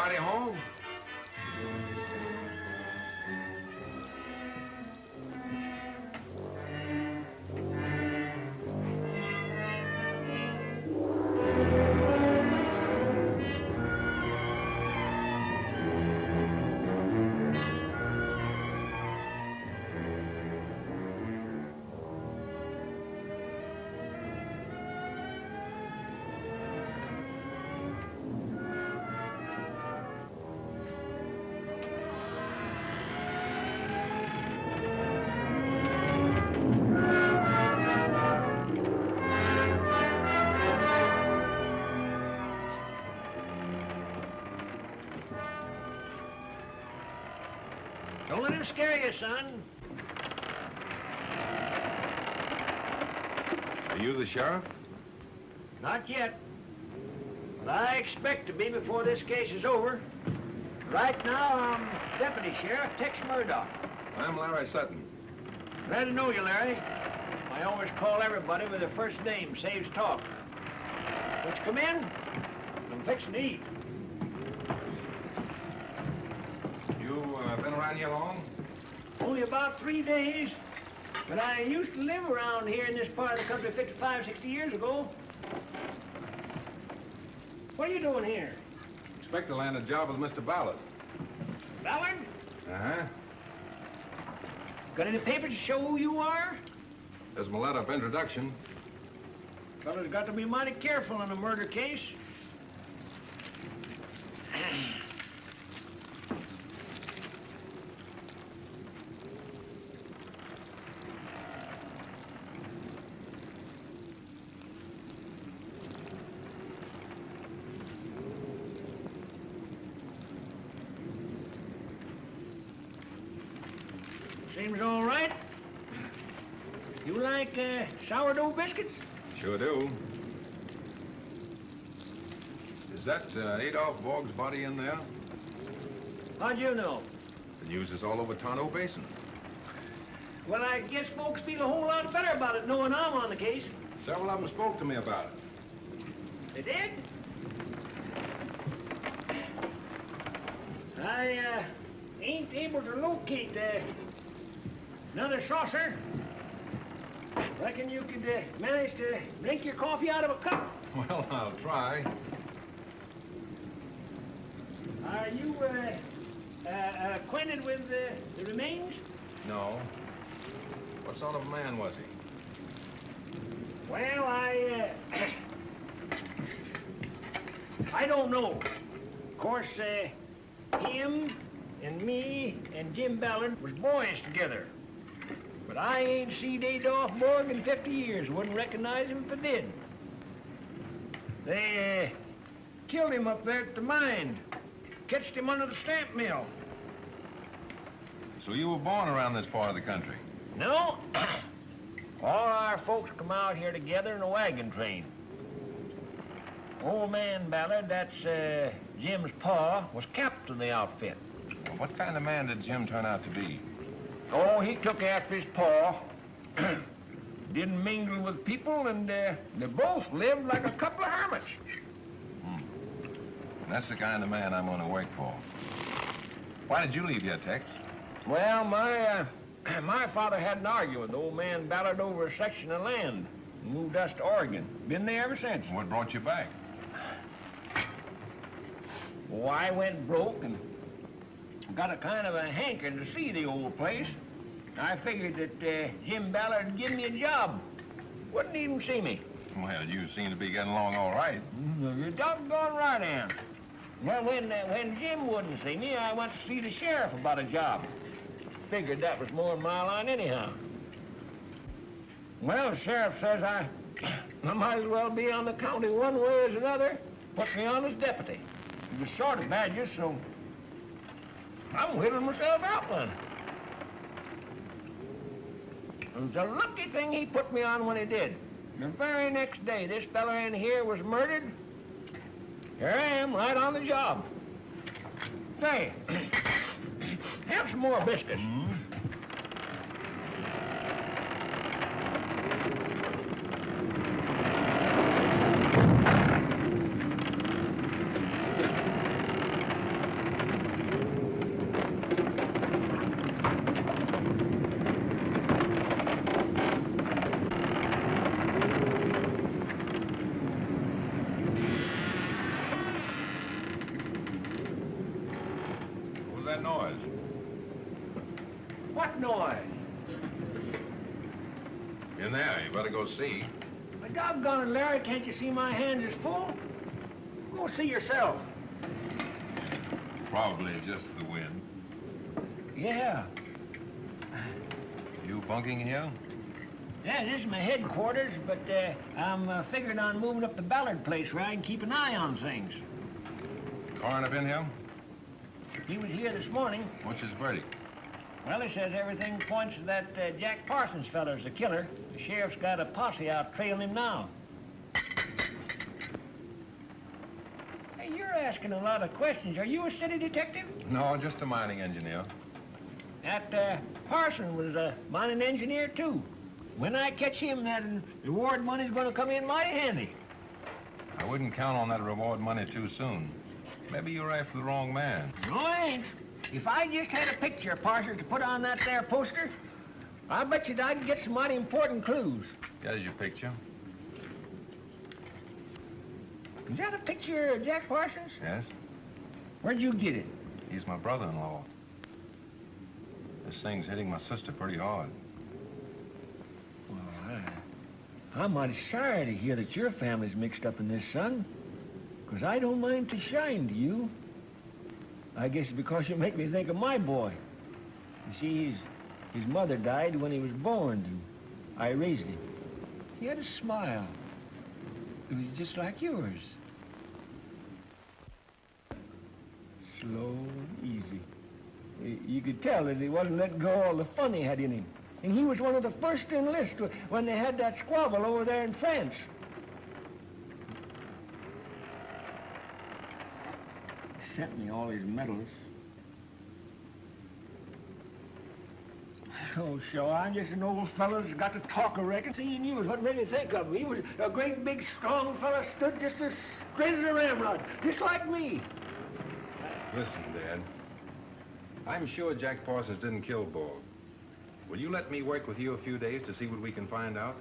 Everybody home? Don't let him scare you, son. Are you the sheriff? Not yet. But I expect to be before this case is over. Right now, I'm Deputy Sheriff Tex Murdoch. I'm Larry Sutton. Glad to know you, Larry. I always call everybody with their first name. Saves talk. Won't you come in? I'm fixing to eat. Been around here long? Only about 3 days. But I used to live around here in this part of the country 55, 60 years ago. What are you doing here? Expect to land a job with Mr. Ballard. Ballard? Uh-huh. Got any papers to show who you are? There's my letter of introduction. Fella's got to be mighty careful in a murder case. Seems all right. You like sourdough biscuits? Sure do. Is that Adolph Borg's body in there? How'd you know? The news is all over Tonto Basin. Well, I guess folks feel a whole lot better about it knowing I'm on the case. Several of them spoke to me about it. They did? I ain't able to locate another saucer. Reckon you could manage to drink your coffee out of a cup. Well, I'll try. Are you acquainted with the remains? No. What sort of man was he? Well, I don't know. Of course, him and me and Jim Ballard was boys together. But I ain't seen Adolph Borg in 50 years. Wouldn't recognize him if I did. They killed him up there at the mine. Catched him under the stamp mill. So you were born around this part of the country? No. All our folks come out here together in a wagon train. Old man Ballard, that's Jim's pa, was captain of the outfit. Well, what kind of man did Jim turn out to be? Oh, he took after his pa. Didn't mingle with people, and they both lived like a couple of hermits. That's the kind of man I'm going to work for. Why did you leave here, Tex? Well, my father had an argument with old man Ballard over a section of land. Moved us to Oregon. Been there ever since. What brought you back? Well, I went broke and got a kind of a hankering to see the old place. I figured that Jim Ballard would give me a job. Wouldn't even see me. Well, you seem to be getting along all right. You're doggone right, Ann. Well, when Jim wouldn't see me, I went to see the sheriff about a job. Figured that was more in my line anyhow. Well, the sheriff says I might as well be on the county one way as another. Put me on as deputy. He was short of badges, so I'm whittling myself out one. It was a lucky thing he put me on when he did. The very next day, this fella in here was murdered. Here I am, right on the job. Say, have some more biscuits. noise? What noise? In there. You better go see. My doggone it, Larry, can't you see my hands is full? Go see yourself. Probably just the wind. Yeah. You bunking here? Yeah, this is my headquarters, but I'm figuring on moving up the Ballard place where I can keep an eye on things. Coroner been here? He was here this morning. What's his verdict? Well, he says everything points to that Jack Parsons feller's the killer. The sheriff's got a posse out trailing him now. Hey, you're asking a lot of questions. Are you a city detective? No, just a mining engineer. That Parsons was a mining engineer, too. When I catch him, that reward money's going to come in mighty handy. I wouldn't count on that reward money too soon. Maybe you're after the wrong man. No, I ain't. If I just had a picture of Parsons to put on that there poster, I bet you I'd get some mighty important clues. There's your picture. Is that a picture of Jack Parsons? Yes? Where'd you get it? He's my brother-in-law. This thing's hitting my sister pretty hard. Well, I'm mighty sorry to hear that your family's mixed up in this, son. Because I don't mind to shine to you. I guess it's because you make me think of my boy. You see, his mother died when he was born, and I raised him. He had a smile. It was just like yours. Slow and easy. You could tell that he wasn't letting go all the fun he had in him. And he was one of the first to enlist when they had that squabble over there in France. He sent me all his medals. Oh, sure, I'm just an old fellow that's got to talk a record. Seeing you is what made me think of him. He was a great, big, strong fellow, stood just as straight as a ramrod, just like me. Listen, Dad. I'm sure Jack Parsons didn't kill Bull. Will you let me work with you a few days to see what we can find out?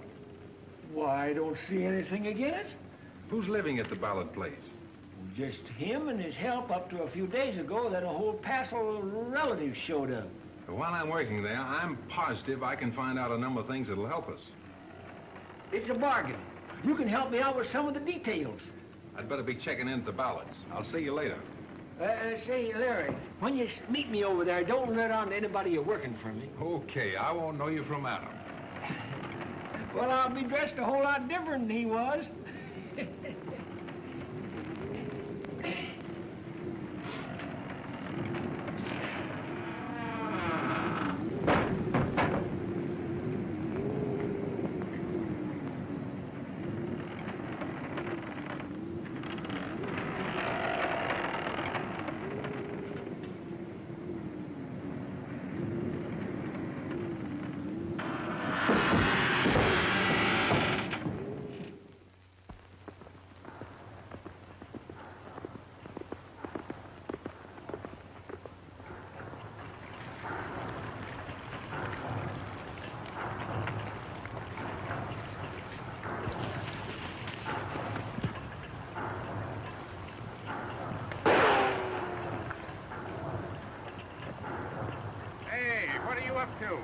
Why, I don't see anything against it. Who's living at the Ballard place? Just him and his help up to a few days ago that a whole passel of relatives showed up. While I'm working there, I'm positive I can find out a number of things that'll help us. It's a bargain. You can help me out with some of the details. I'd better be checking in at the Ballards. I'll see you later. Say, Larry, when you meet me over there, don't let on to anybody you're working for me. Okay, I won't know you from Adam. Well, I'll be dressed a whole lot different than he was. What are you up to?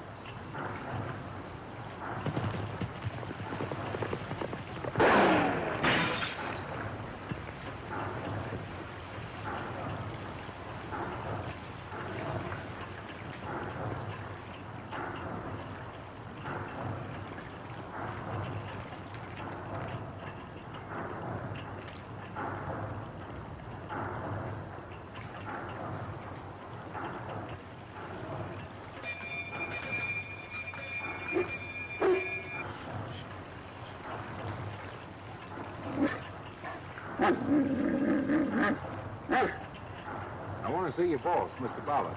I want to see your boss, Mr. Ballard.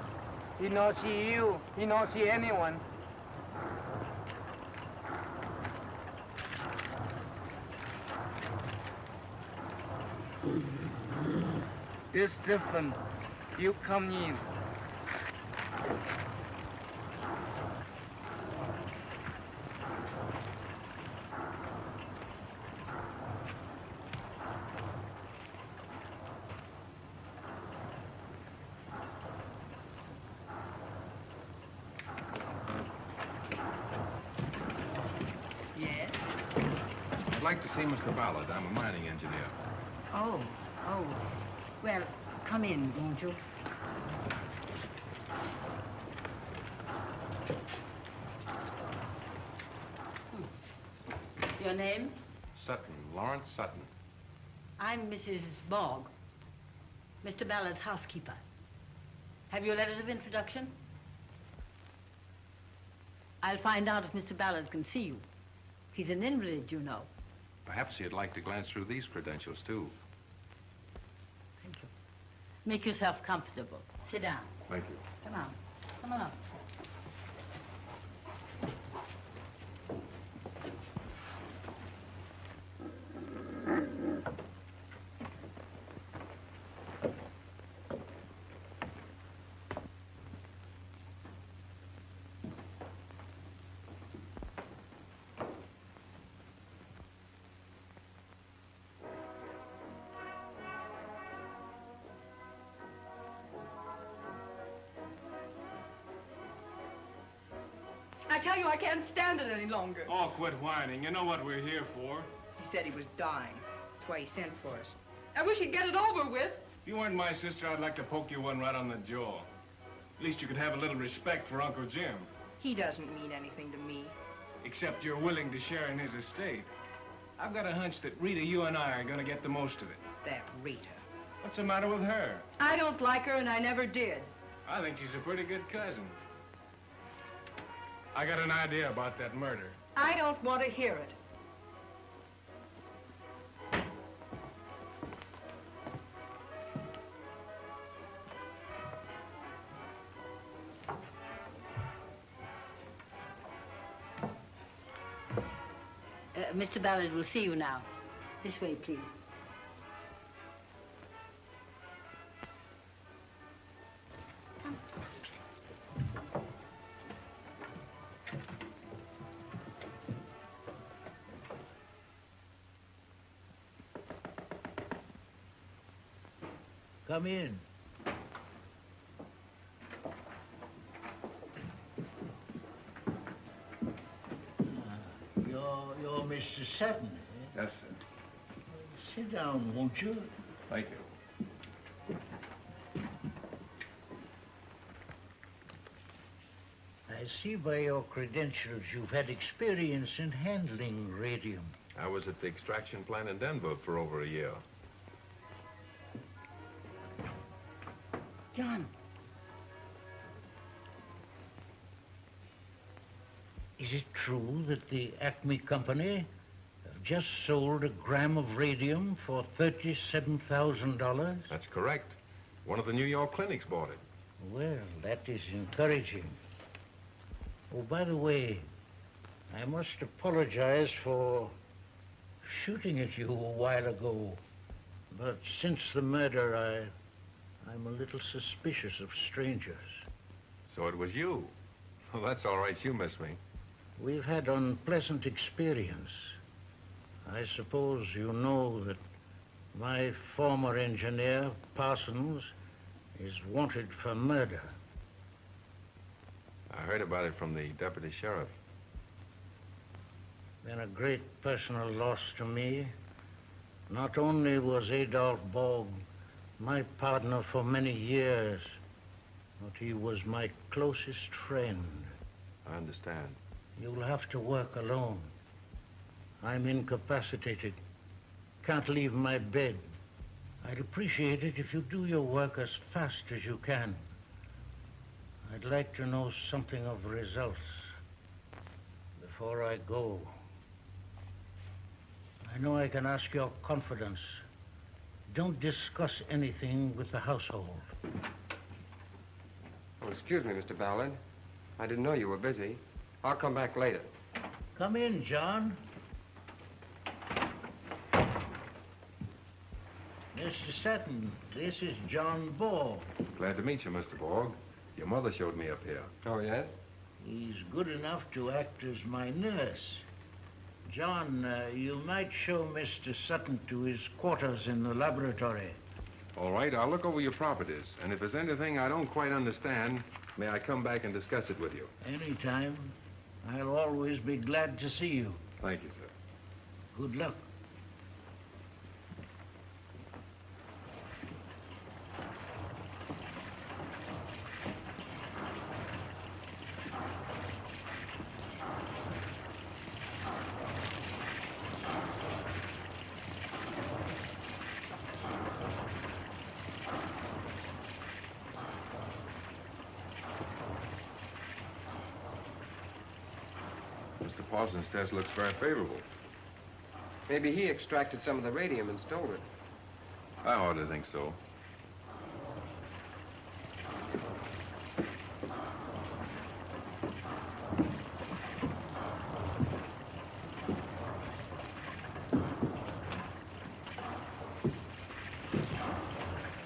He not see you. He not see anyone. It's different. You come in. like to see Mr. Ballard. I'm a mining engineer. Oh. Well, come in, won't you? Your name? Sutton, Lawrence Sutton. I'm Mrs. Bogg, Mr. Ballard's housekeeper. Have your letters of introduction? I'll find out if Mr. Ballard can see you. He's an invalid, you know. Perhaps you'd like to glance through these credentials, too. Thank you. Make yourself comfortable. Sit down. Thank you. Come on. Come along. I tell you, I can't stand it any longer. Oh, quit whining. You know what we're here for. He said he was dying. That's why he sent for us. I wish he'd get it over with. If you weren't my sister, I'd like to poke you one right on the jaw. At least you could have a little respect for Uncle Jim. He doesn't mean anything to me. Except you're willing to share in his estate. I've got a hunch that Rita, you and I are going to get the most of it. That Rita. What's the matter with her? I don't like her, and I never did. I think she's a pretty good cousin. I got an idea about that murder. I don't want to hear it. Mr. Ballard will see you now. This way, please. Come. Come in. You're Mr. Sutton, eh? Yes, sir. Sit down, won't you? Thank you. I see by your credentials you've had experience in handling radium. I was at the extraction plant in Denver for over a year. John. Is it true that the Acme Company have just sold a gram of radium for $37,000? That's correct. One of the New York clinics bought it. Well, that is encouraging. Oh, by the way, I must apologize for shooting at you a while ago. But since the murder, I'm a little suspicious of strangers. So it was you. Well, that's all right. You miss me. We've had unpleasant experience. I suppose you know that my former engineer, Parsons, is wanted for murder. I heard about it from the deputy sheriff. Been a great personal loss to me. Not only was Adolph Bogg my partner for many years, but he was my closest friend. I understand. You'll have to work alone. I'm incapacitated. Can't leave my bed. I'd appreciate it if you do your work as fast as you can. I'd like to know something of results before I go. I know I can ask your confidence. Don't discuss anything with the household. Oh, excuse me, Mr. Ballard. I didn't know you were busy. I'll come back later. Come in, John. Mr. Sutton, this is John Ball. Glad to meet you, Mr. Borg. Your mother showed me up here. Oh, yes? He's good enough to act as my nurse. John, you might show Mr. Sutton to his quarters in the laboratory. All right, I'll look over your properties. And if there's anything I don't quite understand, may I come back and discuss it with you? Anytime. I'll always be glad to see you. Thank you, sir. Good luck. Mr. Parsons' test looks very favorable. Maybe he extracted some of the radium and stole it. I ought to think so.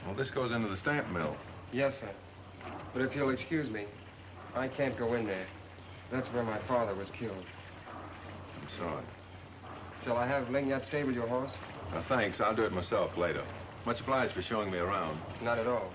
Well, this goes into the stamp mill. Yes, sir. But if you'll excuse me, I can't go in there. That's where my father was killed. I'm sorry. Shall I have Lingyat stable your horse? Thanks. I'll do it myself later. Much obliged for showing me around. Not at all.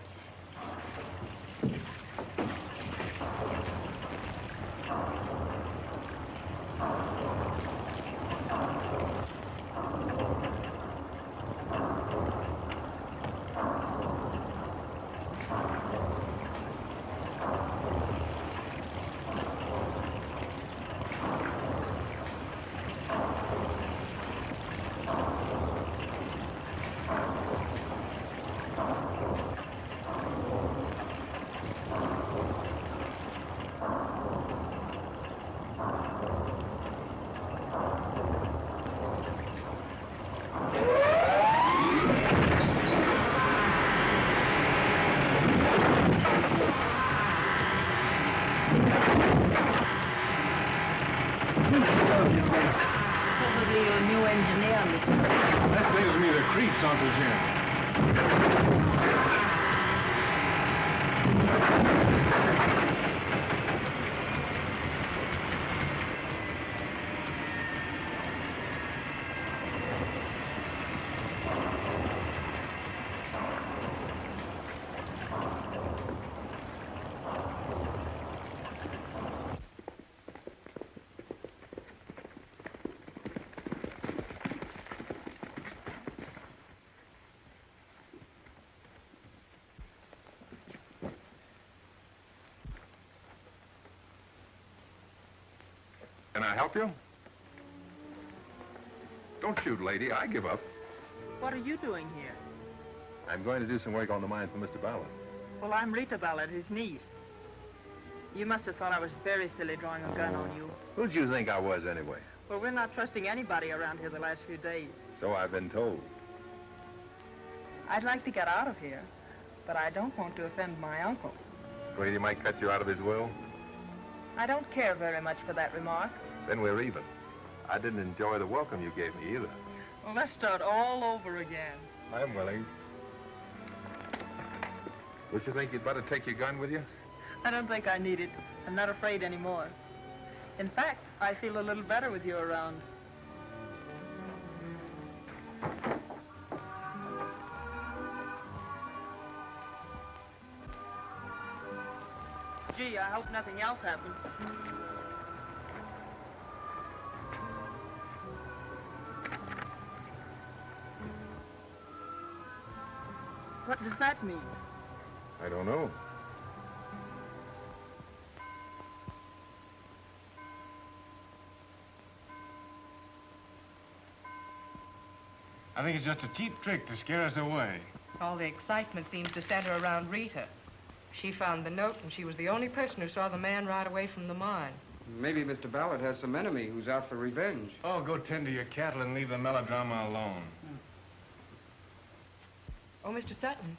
Can I help you? Don't shoot, lady. I give up. What are you doing here? I'm going to do some work on the mine for Mr. Ballard. Well, I'm Rita Ballard, his niece. You must have thought I was very silly drawing a gun on you. Who'd you think I was, anyway? Well, we're not trusting anybody around here the last few days. So I've been told. I'd like to get out of here, but I don't want to offend my uncle. Afraid he might cut you out of his will? I don't care very much for that remark. Then we're even. I didn't enjoy the welcome you gave me either. Well, let's start all over again. I'm willing. Don't you think you'd better take your gun with you? I don't think I need it. I'm not afraid anymore. In fact, I feel a little better with you around. Gee, I hope nothing else happens. What does that mean? I don't know. I think it's just a cheap trick to scare us away. All the excitement seems to center around Rita. She found the note, and she was the only person who saw the man ride away from the mine. Maybe Mr. Ballard has some enemy who's out for revenge. Oh, go tend to your cattle and leave the melodrama alone. Oh, Mr. Sutton.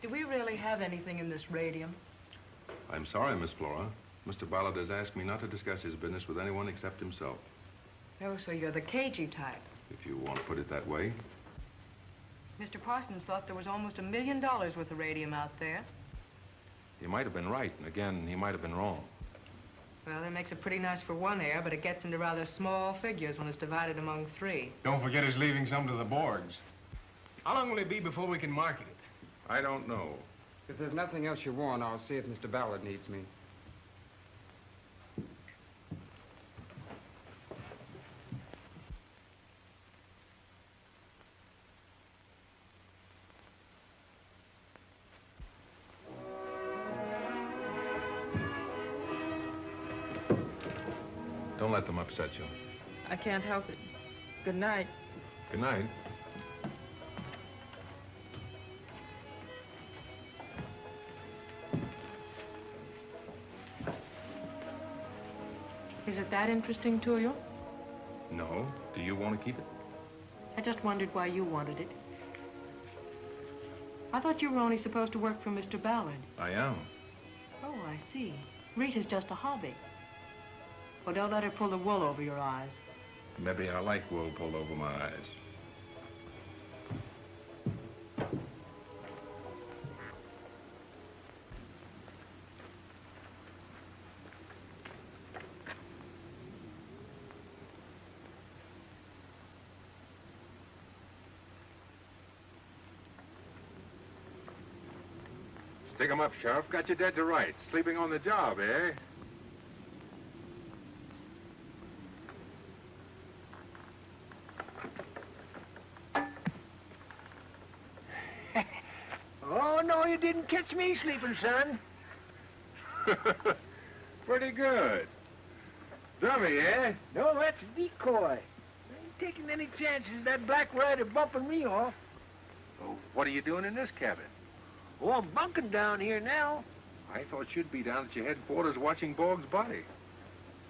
Do we really have anything in this radium? I'm sorry, Miss Flora. Mr. Ballard has asked me not to discuss his business with anyone except himself. No, so you're the cagey type. If you want to put it that way. Mr. Parsons thought there was almost $1 million worth of radium out there. He might have been right, and again, he might have been wrong. Well, that makes it pretty nice for one heir, but it gets into rather small figures when it's divided among three. Don't forget he's leaving some to the Borgs. How long will it be before we can market it? I don't know. If there's nothing else you want, I'll see if Mr. Ballard needs me. Don't let them upset you. I can't help it. Good night. Good night. Is it that interesting to you? No. Do you want to keep it? I just wondered why you wanted it. I thought you were only supposed to work for Mr. Ballard. I am. Oh, I see. Rita's just a hobby. Well, don't let her pull the wool over your eyes. Maybe I like wool pulled over my eyes. Stick 'em up, Sheriff. Got you dead to rights. Sleeping on the job, eh? Oh, no, you didn't catch me sleeping, son. Pretty good. Dummy, eh? No, that's a decoy. I ain't taking any chances of that black rider bumping me off. Oh, what are you doing in this cabin? Oh, I'm bunking down here now. I thought you'd be down at your headquarters watching Boggs' body.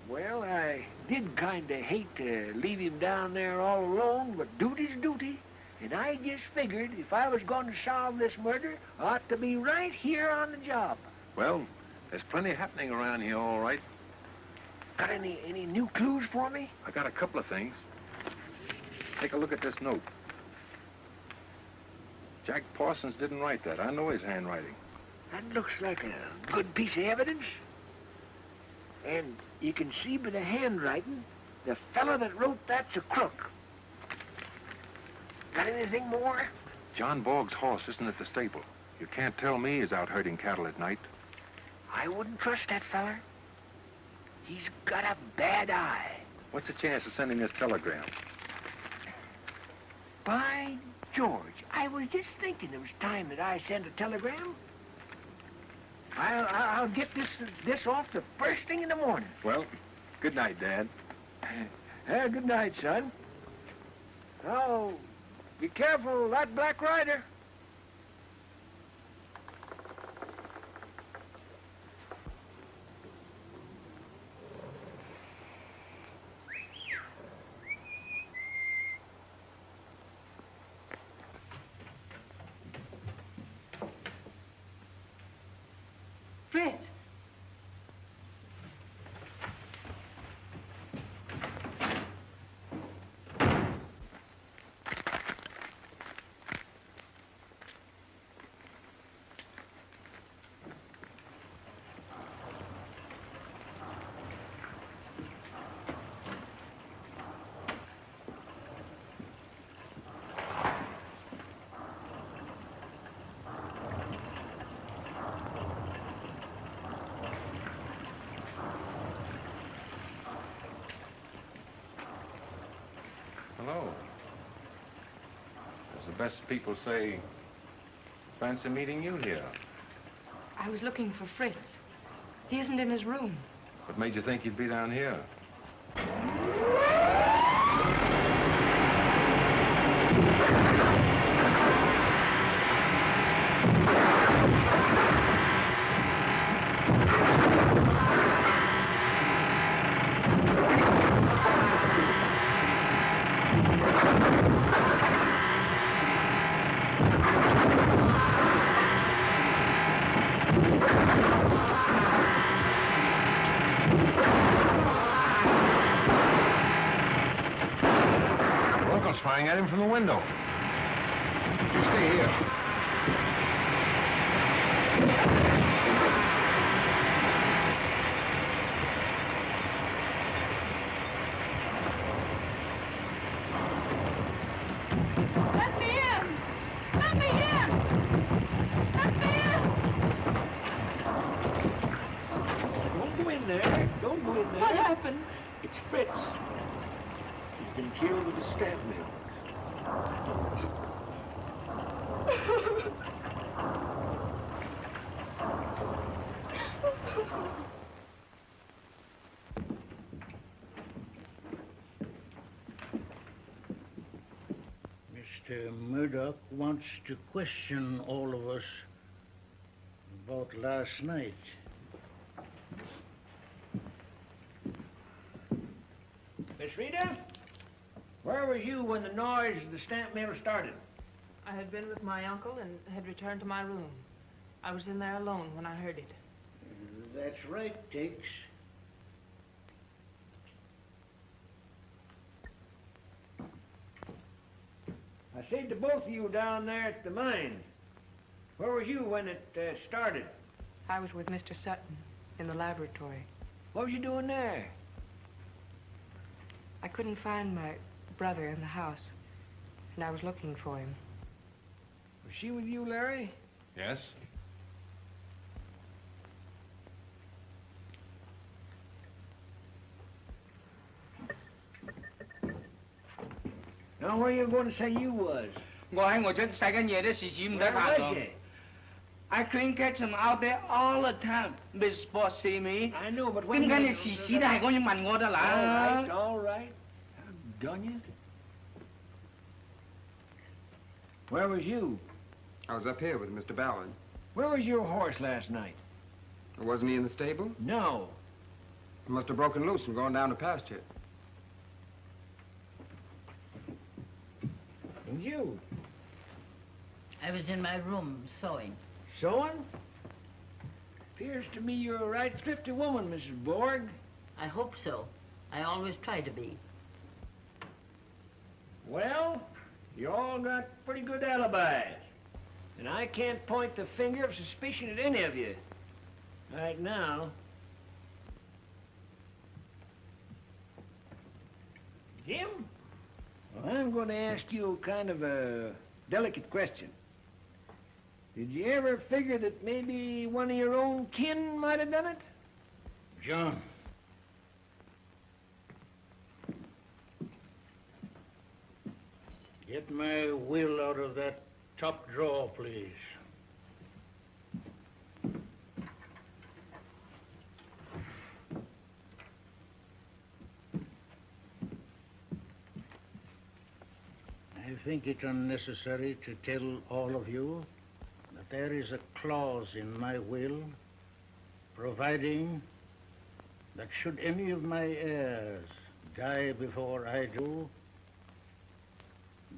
Well, I did kind of hate to leave him down there all alone, but duty's duty. And I just figured if I was going to solve this murder, I ought to be right here on the job. Well, there's plenty happening around here, all right. Got any new clues for me? I got a couple of things. Take a look at this note. Jack Parsons didn't write that. I know his handwriting. That looks like a good piece of evidence. And you can see by the handwriting, the fellow that wrote that's a crook. Got anything more? John Boggs' horse isn't at the stable. You can't tell me he's out herding cattle at night. I wouldn't trust that fella. He's got a bad eye. What's the chance of sending this telegram? By George, I was just thinking it was time that I sent a telegram. I'll get this off the first thing in the morning. Well, good night, Dad. Good night, son. Oh, be careful of that black rider. Fritz. Hello. As the best people say, fancy meeting you here. I was looking for Fritz. He isn't in his room. What made you think you'd be down here? Firing at him from the window. You stay here. Let me in! Let me in! Let me in! Don't go in there. Don't go in there. What happened? It's Fritz. He's been killed with a stab nail. Mr. Murdoch wants to question all of us about last night. Miss Rita, where was you when the noise of the stamp mill started? I had been with my uncle and had returned to my room. I was in there alone when I heard it. That's right, Tex. I said to both of you down there at the mine, where was you when it started? I was with Mr. Sutton in the laboratory. What was you doing there? I couldn't find my brother in the house, and I was looking for him. Was she with you, Larry? Yes? Now, where you going to say you was? 我喺我出洗緊嘢啲時時唔得 Where 閒 was 咯。 you? I couldn't catch him out there all the time. Miss Boss see me. I know, but when 點解你時時都係咁樣問我得 All 啦 right, all right. Done you? Where was you? I was up here with Mr. Ballard. Where was your horse last night? Wasn't he in the stable? No. He must have broken loose and gone down to pasture. And you? I was in my room sewing. Sewing? Appears to me you're a right thrifty woman, Mrs. Borg. I hope so. I always try to be. Well, you all got pretty good alibis. And I can't point the finger of suspicion at any of you. Right now. Jim? Well, I'm going to ask you kind of a delicate question. Did you ever figure that maybe one of your own kin might have done it? John. Get my will out of that top drawer, please. I think it unnecessary to tell all of you that there is a clause in my will providing that should any of my heirs die before I do,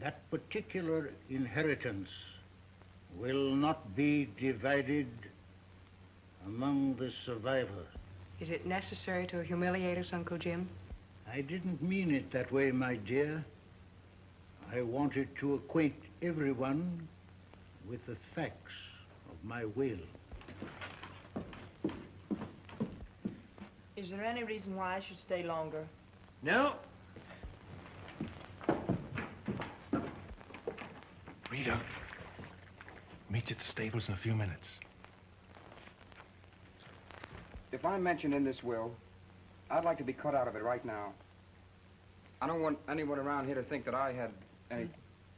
that particular inheritance will not be divided among the survivors. Is it necessary to humiliate us, Uncle Jim? I didn't mean it that way, my dear. I wanted to acquaint everyone with the facts of my will. Is there any reason why I should stay longer? No. Rita, meet you at the stables in a few minutes. If I'm mentioned in this will, I'd like to be cut out of it right now. I don't want anyone around here to think that I had any...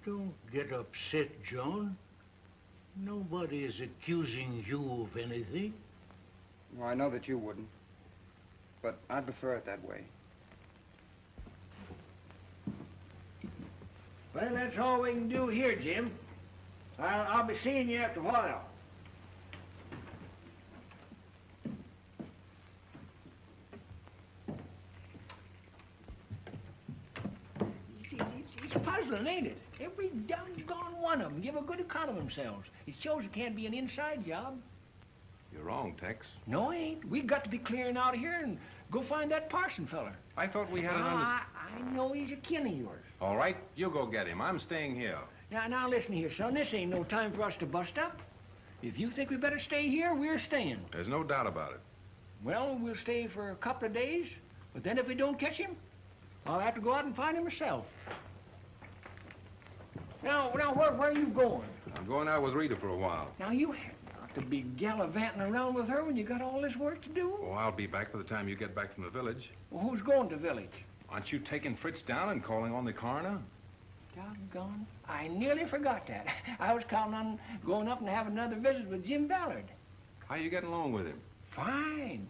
Don't get upset, John. Nobody is accusing you of anything. Well, I know that you wouldn't. But I'd prefer it that way. Well, that's all we can do here, Jim. I'll be seeing you after a while. It's puzzling, ain't it? Every doggone one of them give a good account of themselves. It shows it can't be an inside job. You're wrong, Tex. No, it ain't. We've got to be clearing out of here and go find that Parson feller. I thought we had an I know he's a kin of yours. All right, you go get him. I'm staying here. Now, listen here, son. This ain't no time for us to bust up. If you think we better stay here, we're staying. There's no doubt about it. Well, we'll stay for a couple of days, but then if we don't catch him, I'll have to go out and find him myself. Now, where are you going? I'm going out with Rita for a while. Now, you have got to be gallivanting around with her when you got all this work to do. Oh, I'll be back by the time you get back from the village. Well, who's going to the village? Aren't you taking Fritz down and calling on the coroner? Doggone. I nearly forgot that. I was counting on going up and having another visit with Jim Ballard. How you getting along with him? Fine.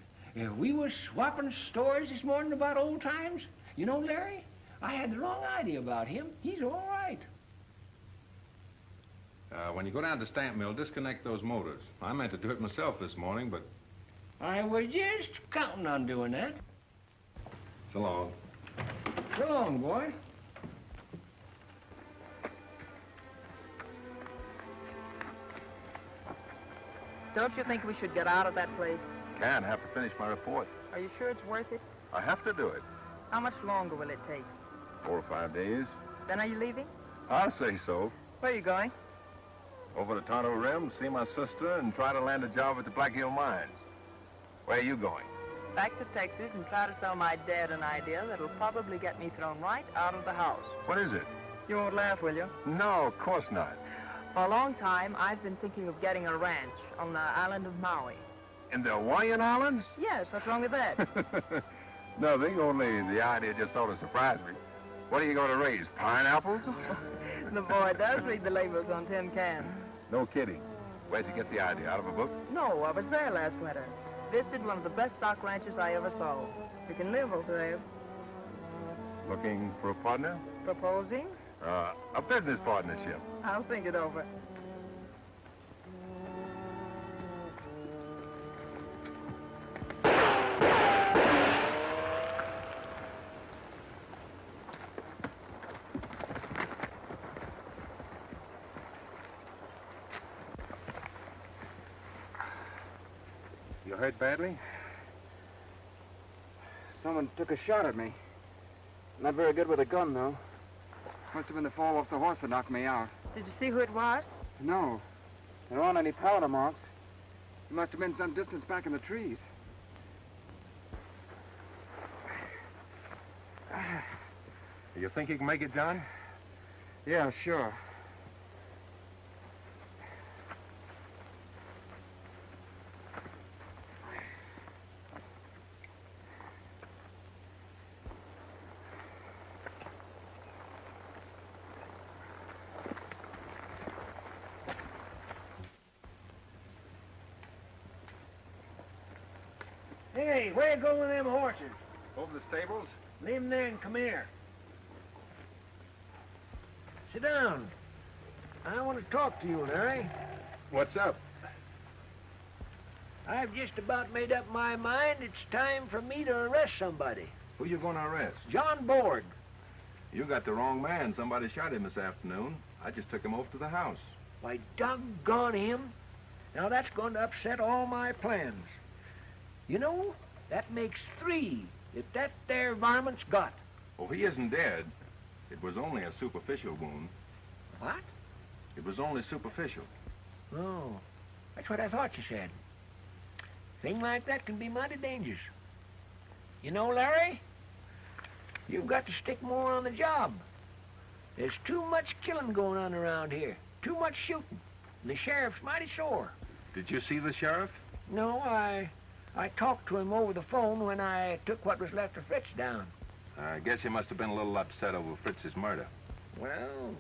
We was swapping stories this morning about old times. You know, Larry, I had the wrong idea about him. He's all right. When you go down to Stamp Mill, disconnect those motors. I meant to do it myself this morning, but... I was just counting on doing that. So long. So long, boy. Don't you think we should get out of that place? Can't. Have to finish my report. Are you sure it's worth it? I have to do it. How much longer will it take? 4 or 5 days. Then are you leaving? I say so. Where are you going? Over to Tonto Rim, see my sister, and try to land a job at the Black Hill Mines. Where are you going? Back to Texas and try to sell my dad an idea that'll probably get me thrown right out of the house. What is it? You won't laugh, will you? No, of course not. For a long time, I've been thinking of getting a ranch on the island of Maui. In the Hawaiian Islands? Yes, what's wrong with that? Nothing, only the idea just sort of surprised me. What are you going to raise, pineapples? The boy does read the labels on tin cans. No kidding. Where'd you get the idea? Out of a book? No, I was there last winter. Visited one of the best stock ranches I ever saw. You can live over there. Looking for a partner? Proposing? A business partnership. I'll think it over. You hurt badly? Someone took a shot at me. Not very good with a gun, though. Must have been the fall off the horse that knocked me out. Did you see who it was? No. There aren't any powder marks. He must have been some distance back in the trees. You think you can make it, John? Yeah, sure. Hey, where you going with them horses? Over the stables? Leave them there and come here. Sit down. I want to talk to you, Larry. What's up? I've just about made up my mind it's time for me to arrest somebody. Who you going to arrest? John Borg. You got the wrong man. Somebody shot him this afternoon. I just took him over to the house. Why, doggone him. Now, that's going to upset all my plans. You know, that makes 3 that there varmint's got. Oh, he isn't dead. It was only a superficial wound. What? It was only superficial. Oh, that's what I thought you said. Thing like that can be mighty dangerous. You know, Larry, you've got to stick more on the job. There's too much killing going on around here. Too much shooting. And the sheriff's mighty sore. Did you see the sheriff? No, I talked to him over the phone when I took what was left of Fritz down. I guess he must have been a little upset over Fritz's murder. Well,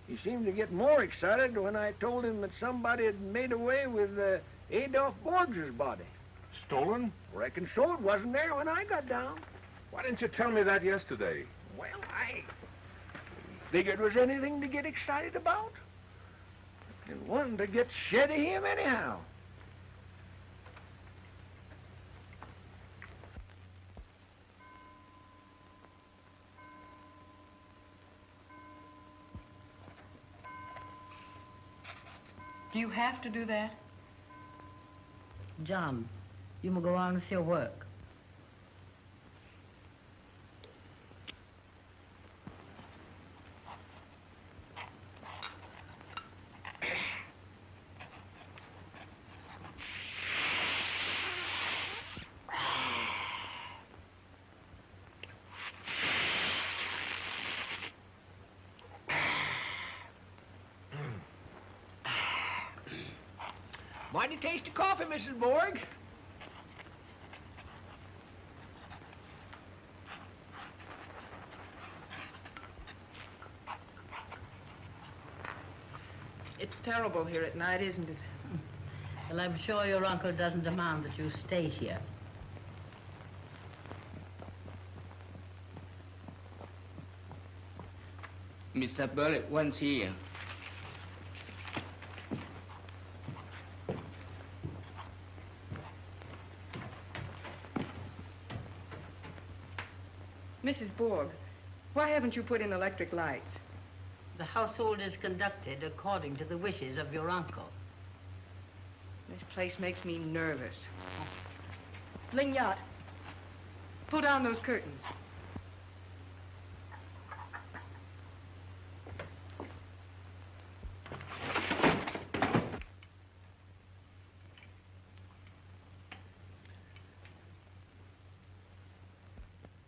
he seemed to get more excited when I told him that somebody had made away with Adolph Borg's body. Stolen? Reckon so. It wasn't there when I got down. Why didn't you tell me that yesterday? Well, I figured it was anything to get excited about. And one to get shed of him anyhow. Do you have to do that? John, you may go on with your work. Mighty tasty coffee, Mrs. Borg. It's terrible here at night, isn't it? Well, I'm sure your uncle doesn't demand that you stay here. Mr. Bullet wants here. Mrs. Borg, why haven't you put in electric lights? The household is conducted according to the wishes of your uncle. This place makes me nervous. Lignot, pull down those curtains.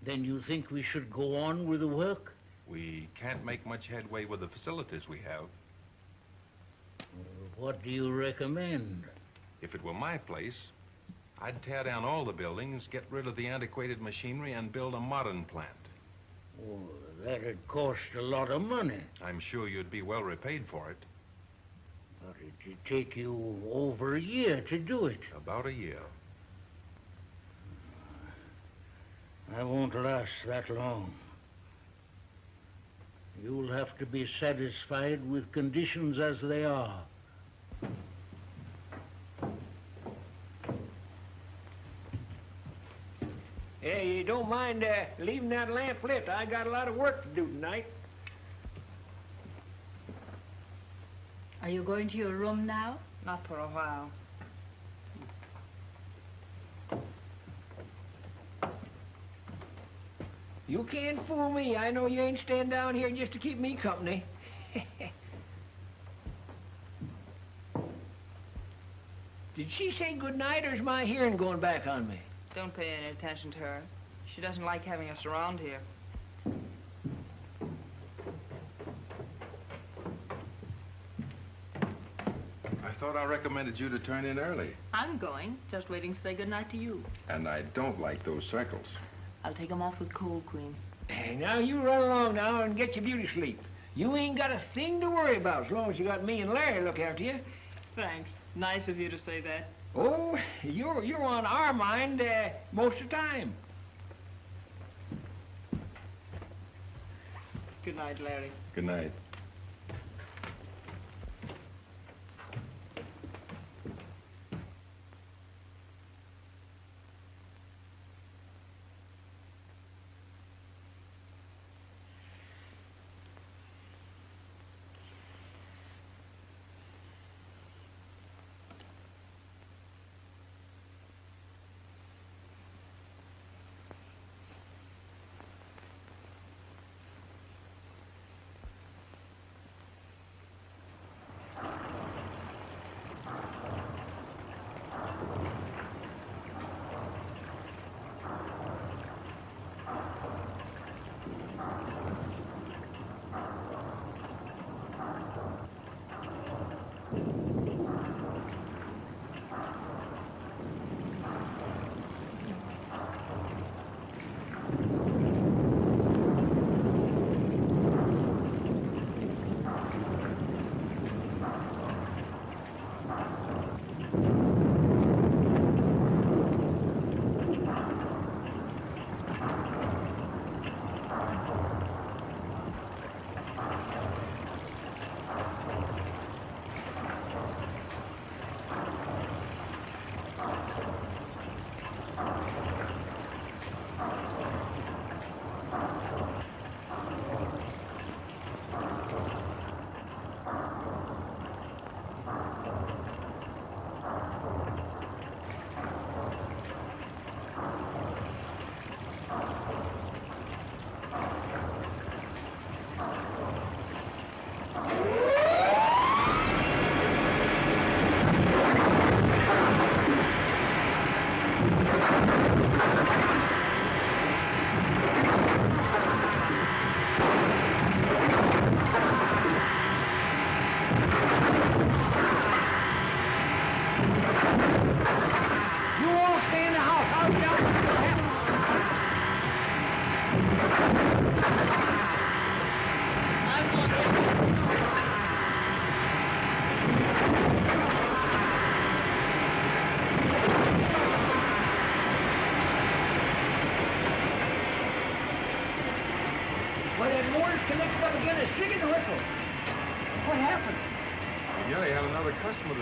Then you think we should go on with the work? We can't make much headway with the facilities we have. What do you recommend? If it were my place, I'd tear down all the buildings, get rid of the antiquated machinery, and build a modern plant. Oh, that'd cost a lot of money. I'm sure you'd be well repaid for it. But it'd take you over a year to do it. About a year. I won't last that long. You'll have to be satisfied with conditions as they are. Hey, you don't mind leaving that lamp lit? I got a lot of work to do tonight. Are you going to your room now? Not for a while. You can't fool me. I know you ain't staying down here just to keep me company. Did she say good night, or is my hearing going back on me? Don't pay any attention to her. She doesn't like having us around here. I thought I recommended you to turn in early. I'm going, just waiting to say good night to you. And I don't like those circles. I'll take 'em off with cold cream. Hey, now you run along now and get your beauty sleep. You ain't got a thing to worry about as long as you got me and Larry to look after you. Thanks. Nice of you to say that. Oh, you're on our mind most of the time. Good night, Larry. Good night.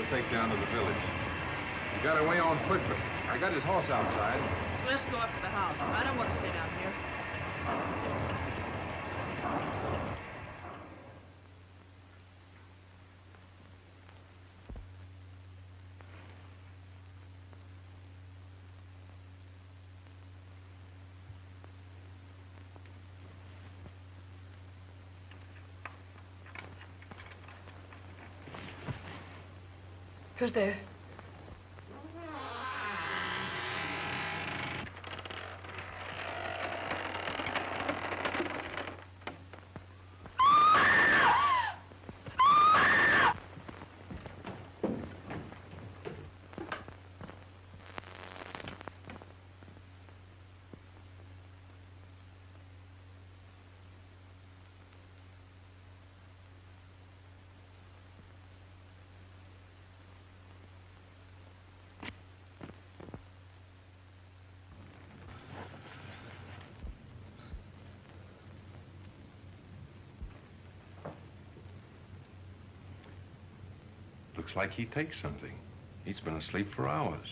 Take down to the village. He got away on foot, but I got his horse outside. Let's go up to the house. I don't want to stay down here. Who's there? Looks like he takes something. He's been asleep for hours.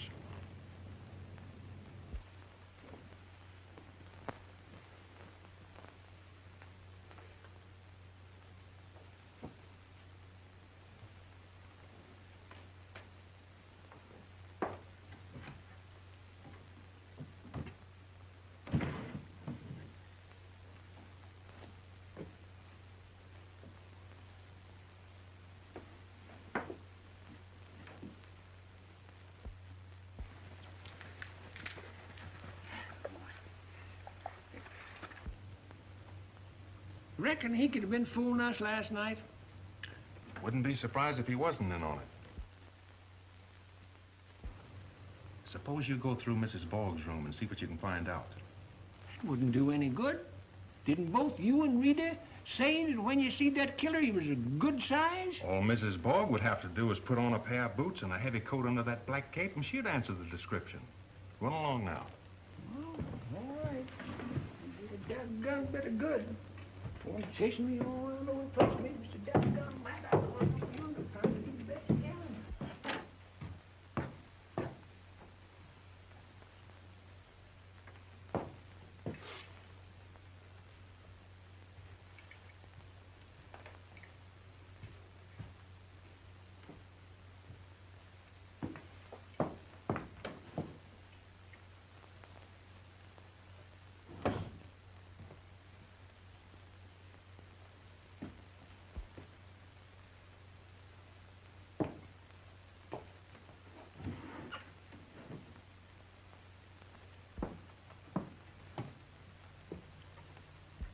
Reckon he could have been fooling us last night? Wouldn't be surprised if he wasn't in on it. Suppose you go through Mrs. Boggs' room and see what you can find out. It wouldn't do any good. Didn't both you and Rita say that when you see that killer, he was a good size? All Mrs. Boggs would have to do is put on a pair of boots and a heavy coat under that black cape, and she'd answer the description. Run along now. Oh, all right. You did a doggone bit of good. Boy, chasing me all around over the place makes me so doggone mad. I don't want to wonder trying to do the best you can.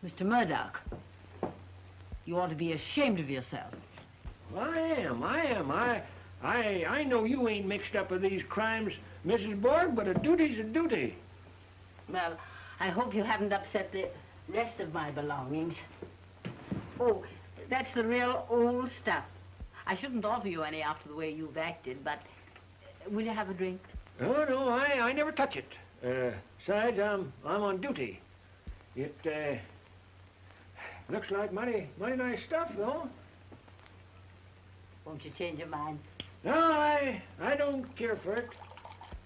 Mr. Murdoch, you ought to be ashamed of yourself. Well, I am. I know you ain't mixed up with these crimes, Mrs. Borg, but a duty's a duty. Well, I hope you haven't upset the rest of my belongings. Oh, that's the real old stuff. I shouldn't offer you any after the way you've acted, but will you have a drink? Oh, no, I never touch it. Besides, I'm on duty. It, looks like mighty nice stuff, though. Won't you change your mind? No, I don't care for it.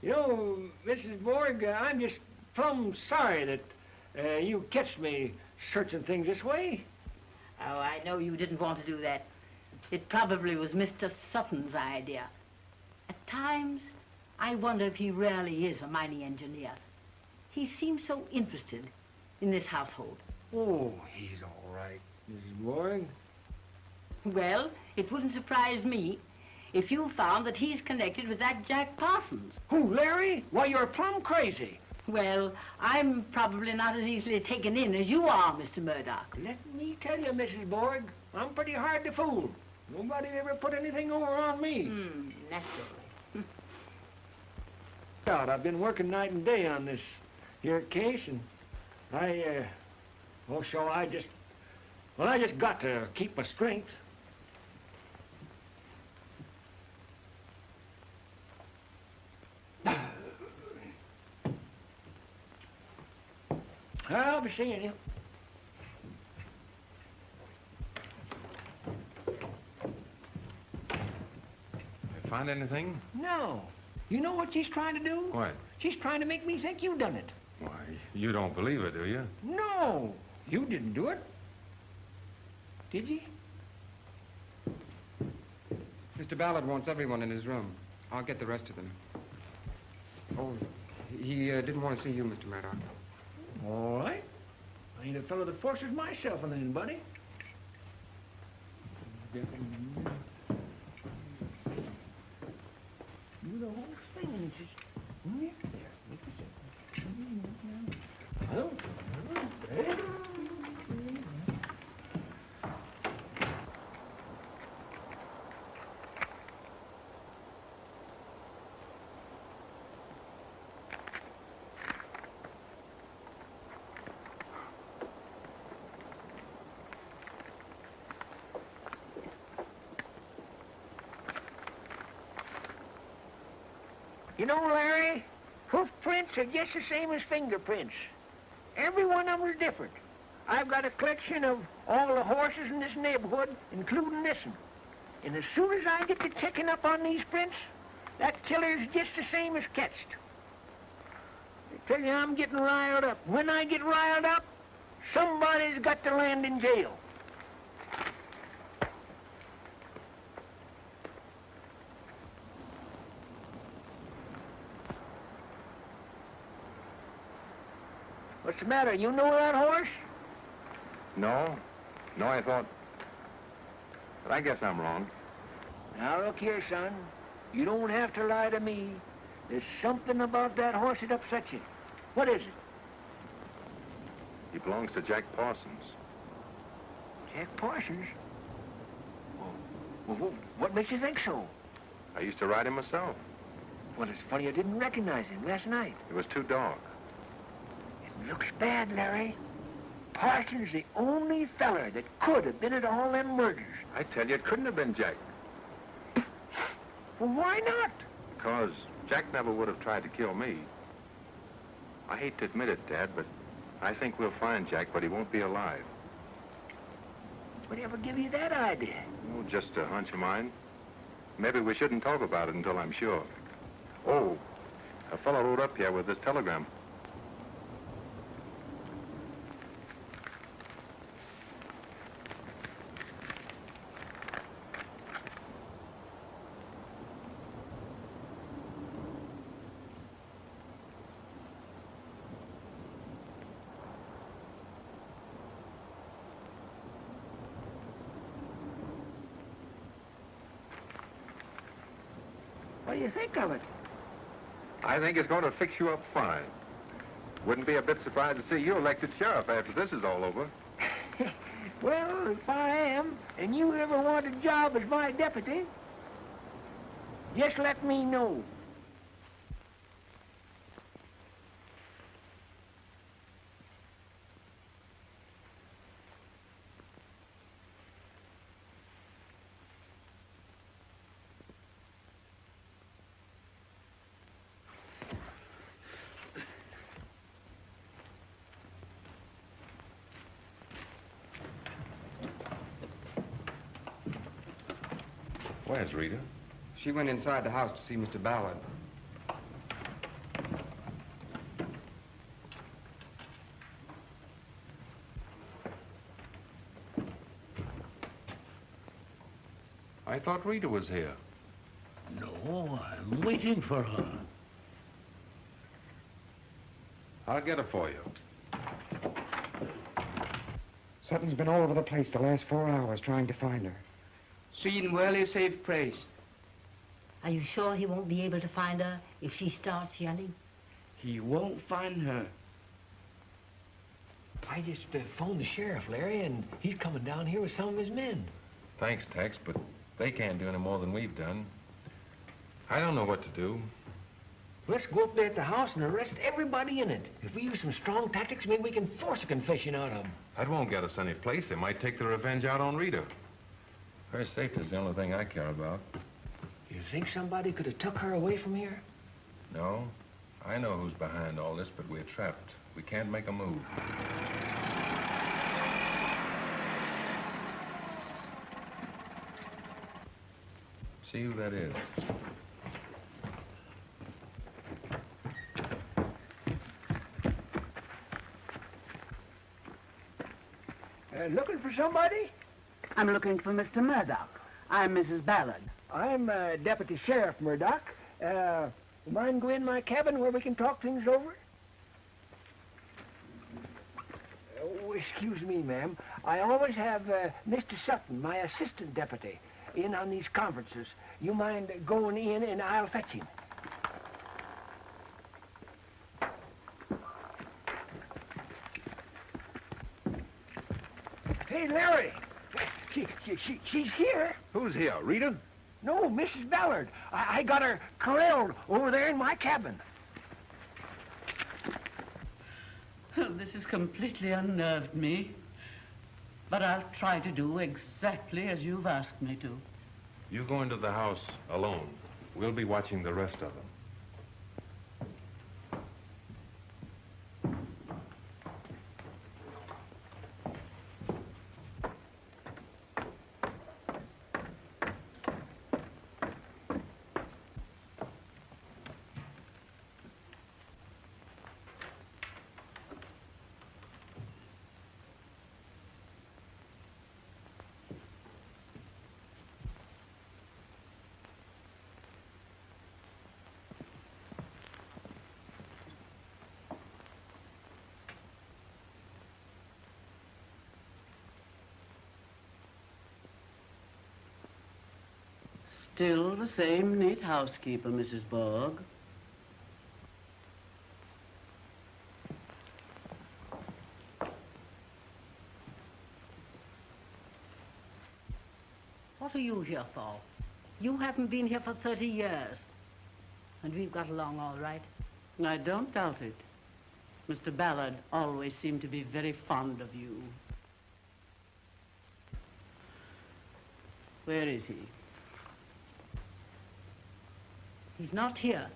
You know, Mrs. Borg, I'm just plumb sorry that you catched me searching things this way. Oh, I know you didn't want to do that. It probably was Mr. Sutton's idea. At times, I wonder if he really is a mining engineer. He seems so interested in this household. Oh, he's all right, Mrs. Borg. Well, it wouldn't surprise me if you found that he's connected with that Jack Parsons. Who, Larry? Why, you're plumb crazy. Well, I'm probably not as easily taken in as you are, Mr. Murdoch. Let me tell you, Mrs. Borg, I'm pretty hard to fool. Nobody ever put anything over on me. Naturally. I've been working night and day on this here case, and I just got to keep my strength. I'll be seeing you. Find anything? No. You know what she's trying to do? What? She's trying to make me think you done it. Why, You don't believe it, do you? No, you didn't do it. Did you? Mr. Ballard wants everyone in his room. I'll get the rest of them. Oh, he didn't want to see you, Mr. Murdoch. All right. I ain't a fellow that forces myself on anybody. Do the whole thing and it's just... You know, Larry, hoof prints are just the same as fingerprints. Every one of them is different. I've got a collection of all the horses in this neighborhood, including this one. And as soon as I get to checking up on these prints, that killer's just the same as catched. I tell you, I'm getting riled up. When I get riled up, somebody's got to land in jail. What's the matter? You know that horse? No. No, I thought... But I guess I'm wrong. Now, look here, son. You don't have to lie to me. There's something about that horse that upsets you. What is it? He belongs to Jack Parsons. Jack Parsons? Well, what makes you think so? I used to ride him myself. Well, it's funny I didn't recognize him last night. It was too dark. It looks bad, Larry. Parsons the only feller that could have been at all them murders. I tell you, it couldn't have been Jack. Well, why not? Because Jack never would have tried to kill me. I hate to admit it, Dad, but I think we'll find Jack, but he won't be alive. Whatever give you that idea? Oh, just a hunch of mine. Maybe we shouldn't talk about it until I'm sure. Oh, a fellow rode up here with this telegram. What do you think of it? I think it's going to fix you up fine. Wouldn't be a bit surprised to see you elected sheriff after this is all over. Well, if I am, and you ever want a job as my deputy, just let me know. Where's Rita? She went inside the house to see Mr. Ballard. I thought Rita was here. No, I'm waiting for her. I'll get her for you. Sutton's been all over the place the last 4 hours trying to find her. She in well safe place. Are you sure he won't be able to find her if she starts yelling? He won't find her. I just phoned the sheriff, Larry, and he's coming down here with some of his men. Thanks, Tex, but they can't do any more than we've done. I don't know what to do. Let's go up there at the house and arrest everybody in it. If we use some strong tactics, maybe we can force a confession out of them. That won't get us any place. They might take their revenge out on Rita. Her safety's the only thing I care about. You think somebody could have took her away from here? No. I know who's behind all this, but we're trapped. We can't make a move. See who that is. Looking for somebody? I'm looking for Mr. Murdoch. I'm Mrs. Ballard. I'm Deputy Sheriff Murdoch. You mind go in my cabin where we can talk things over? Oh, excuse me, ma'am. I always have Mr. Sutton, my assistant deputy, in on these conferences. You mind going in and I'll fetch him? Hey, Larry. She's here. Who's here, Rita? No, Mrs. Ballard. I got her corralled over there in my cabin. This has completely unnerved me. But I'll try to do exactly as you've asked me to. You go into the house alone. We'll be watching the rest of them. Still the same neat housekeeper, Mrs. Borg. What are you here for? You haven't been here for 30 years. And we've got along all right. I don't doubt it. Mr. Ballard always seemed to be very fond of you. Where is he? He's not here.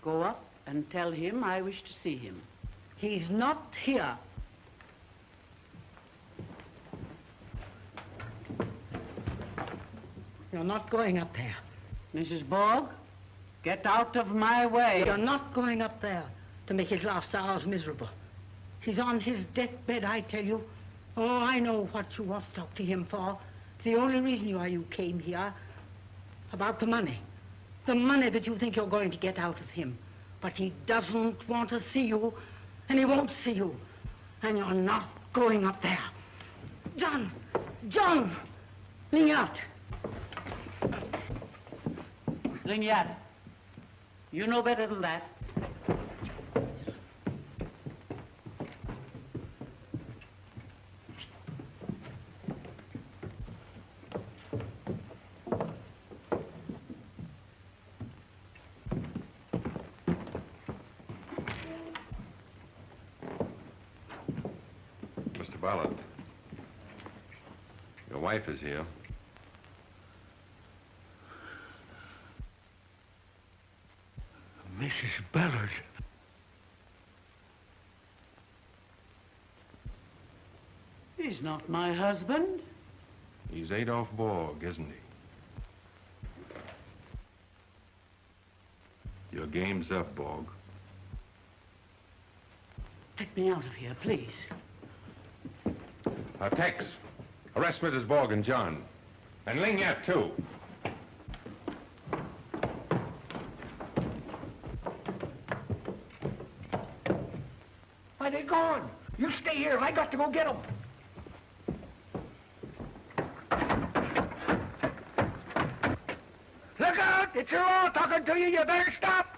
Go up and tell him I wish to see him. He's not here. You're not going up there. Mrs. Borg, get out of my way. You're not going up there to make his last hours miserable. He's on his deathbed, I tell you. Oh, I know what you want to talk to him for. It's the only reason why you came here. About the money. The money that you think you're going to get out of him. But he doesn't want to see you, and he won't see you. And you're not going up there. John! John! Lignat! Lignat, you know better than that. Ballard. Your wife is here. Mrs. Ballard. He's not my husband. He's Adolph Borg, isn't he? Your game's up, Borg. Take me out of here, please. Tex, arrest Mrs. Borg and John. And Lignat, too. Why, they're gone. You stay here. I got to go get them. Look out! It's the law talking to you. You better stop.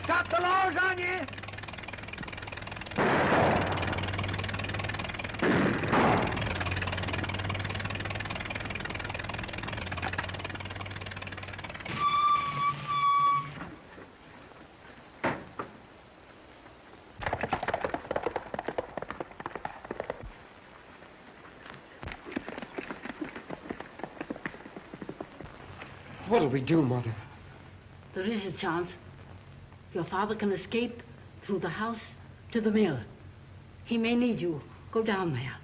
Stop the laws on you. What'll we do, Mother? There is a chance. Your father can escape through the house to the mill. He may need you. Go down there.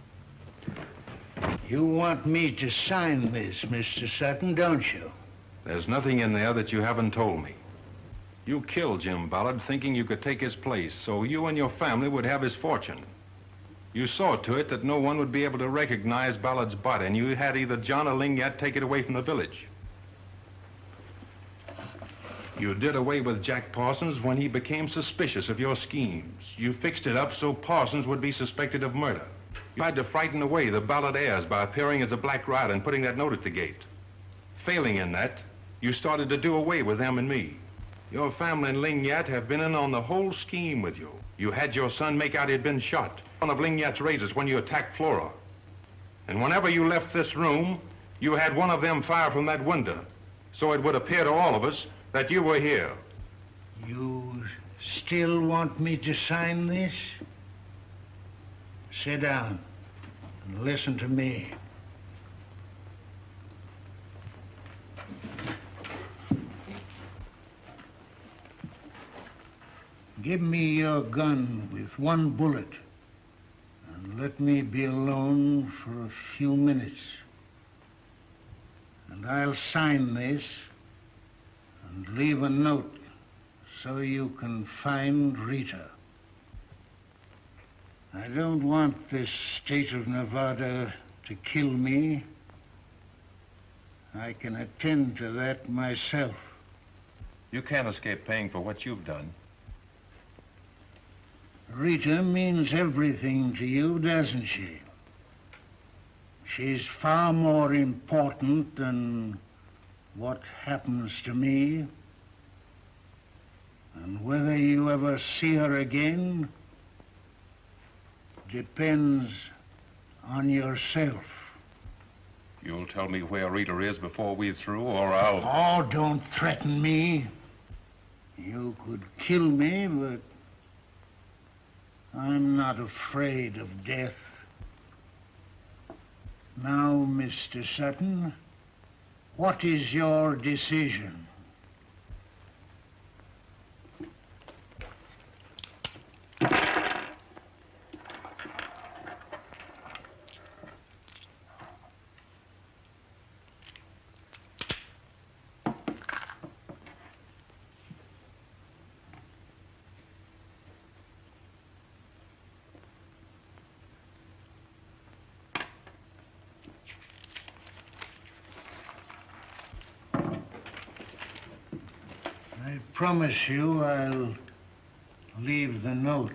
You want me to sign this, Mr. Sutton, don't you? There's nothing in there that you haven't told me. You killed Jim Ballard thinking you could take his place, so you and your family would have his fortune. You saw to it that no one would be able to recognize Ballard's body, and you had either John or Lingyat take it away from the village. You did away with Jack Parsons when he became suspicious of your schemes. You fixed it up so Parsons would be suspected of murder. You tried to frighten away the Ballard heirs by appearing as a black rider and putting that note at the gate. Failing in that, you started to do away with them and me. Your family and Lingyat have been in on the whole scheme with you. You had your son make out he'd been shot. One of Lingyat's razors when you attacked Flora. And whenever you left this room, you had one of them fire from that window, so it would appear to all of us that you were here. You still want me to sign this? Sit down and listen to me. Give me your gun with one bullet, and let me be alone for a few minutes. And I'll sign this and leave a note so you can find Rita. I don't want this state of Nevada to kill me. I can attend to that myself. You can't escape paying for what you've done. Rita means everything to you, doesn't she? She's far more important than what happens to me. And whether you ever see her again depends on yourself. You'll tell me where Rita is before we're through, or I'll... Oh, don't threaten me. You could kill me, but I'm not afraid of death. Now, Mr. Sutton, what is your decision? I promise you I'll leave the note.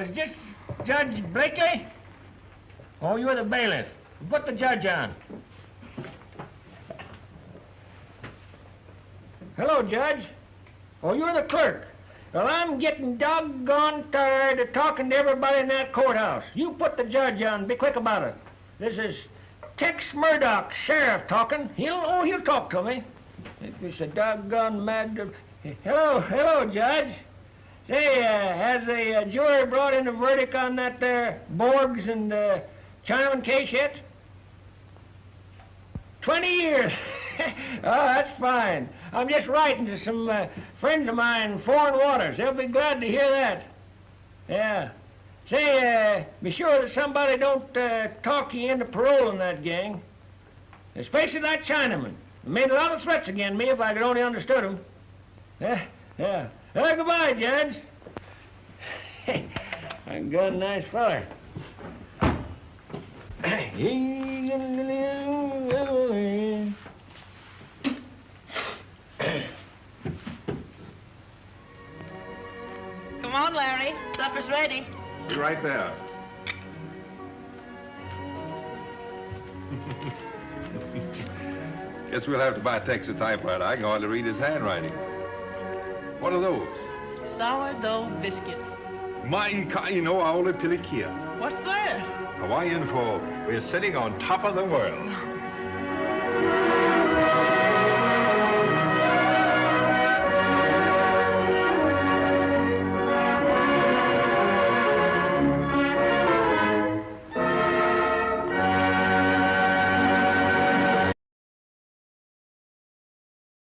is this Judge Blakely? Oh, you're the bailiff. Put the judge on. Hello, Judge. Oh, you're the clerk. Well, I'm getting doggone tired of talking to everybody in that courthouse. You put the judge on. Be quick about it. This is Tex Murdoch, sheriff, talking. He'll talk to me. It's a doggone mad... Hello, Judge. Say, has the jury brought in a verdict on that there Borgs and Chinaman case yet? 20 years. Oh, that's fine. I'm just writing to some friends of mine in foreign waters. They'll be glad to hear that. Yeah. Say, be sure that somebody don't talk you into parole in that gang. Especially that Chinaman. He made a lot of threats against me if I could only understood him. Yeah. Well, goodbye, Judge. I'm a nice feller. Come on, Larry. Supper's ready. Be right there. Guess we'll have to buy Tex a typewriter. I can hardly read his handwriting. What are those? Sourdough biscuits. Mein Kaino Aole Pilikia. What's that? Hawaiian for we're sitting on top of the world.